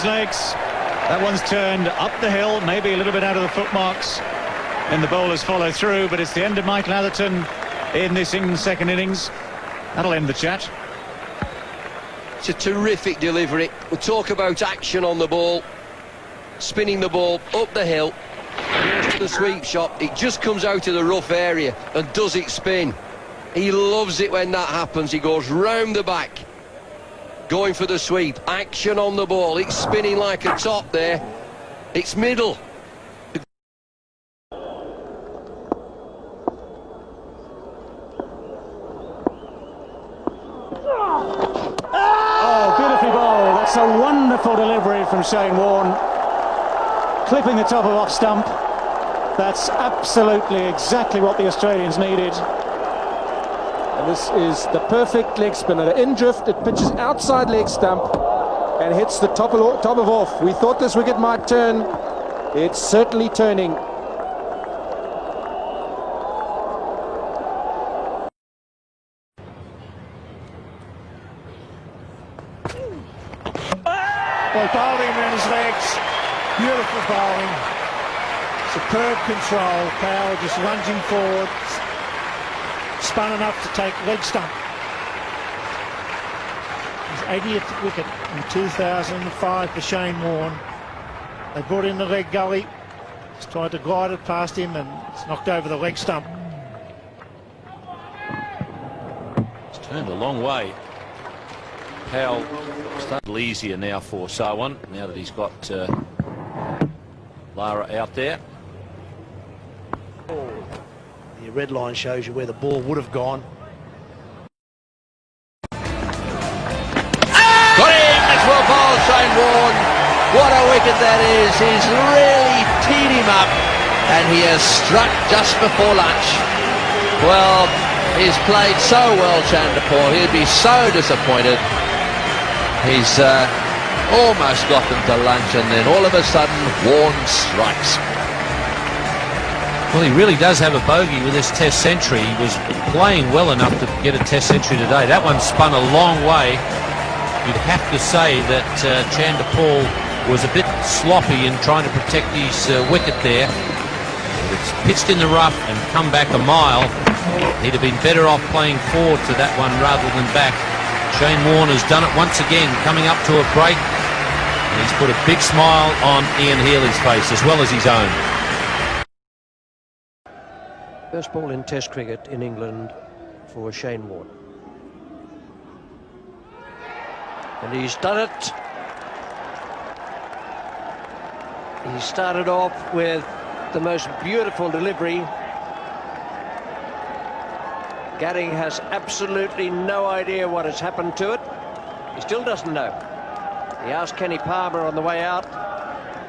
his legs. That one's turned up the hill, maybe a little bit out of the footmarks, and the bowlers follow through, but it's the end of Michael Atherton in this second innings. That'll end the chat. It's a terrific delivery. We'll talk about action on the ball. Spinning the ball up the hill. Goes to the sweep shot. It just comes out of the rough area and does it spin. He loves it when that happens. He goes round the back, going for the sweep. Action on the ball. It's spinning like a top there. It's middle. Oh, beautifully bowled. That's a wonderful delivery from Shane Warne. Clipping the top of off stump. That's absolutely exactly what the Australians needed. And this is the perfect leg spinner. In drift, it pitches outside leg stump and hits the top of off. We thought this wicket might turn. It's certainly turning. Well, bowling around his legs. Beautiful bowling. Superb control. Powell just lunging forward. Spun enough to take leg stump. His 80th wicket in 2005 for Shane Warne. They brought in the leg gully. He's tried to glide it past him and it's knocked over the leg stump. It's turned a long way. Powell started easier now for Sarwan, now that he's got Lara out there. The red line shows you where the ball would have gone. Got him! That's well bowled, Shane Warne. What a wicket that is. He's really teed him up and he has struck just before lunch. Well, he's played so well, Chanderpaul. He'd be so disappointed. He's almost got them to lunch and then all of a sudden Warne strikes. Well, he really does have a bogey with this test century. He was playing well enough to get a test century today. That one spun a long way. You'd have to say that Chanderpaul was a bit sloppy in trying to protect his wicket there. It's pitched in the rough and come back a mile. He'd have been better off playing forward to that one rather than back. Shane Warne has done it once again, coming up to a break. And he's put a big smile on Ian Healy's face as well as his own. First ball in Test cricket in England for Shane Warne. And he's done it. He started off with the most beautiful delivery. Gadding has absolutely no idea what has happened to it. He still doesn't know. He asked Kenny Palmer on the way out.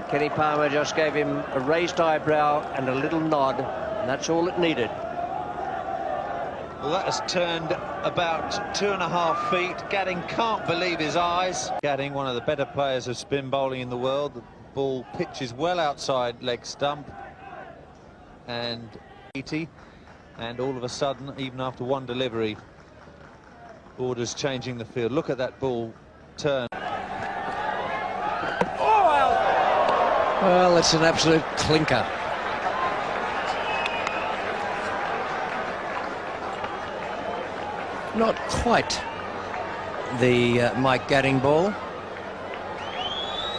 Kenny Palmer just gave him a raised eyebrow and a little nod, and that's all it needed. Well, that has turned about 2.5 feet. Gadding can't believe his eyes. Gadding, one of the better players of spin bowling in the world. The ball pitches well outside leg stump. And 80. And all of a sudden, even after one delivery, orders changing the field. Look at that ball turn. Well, it's an absolute clinker. Not quite the Mike Gadding ball,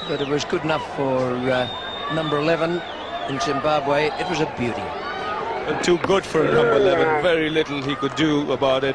but it was good enough for number 11 in Zimbabwe. It was a beauty. Too good for number 11. Very little he could do about it.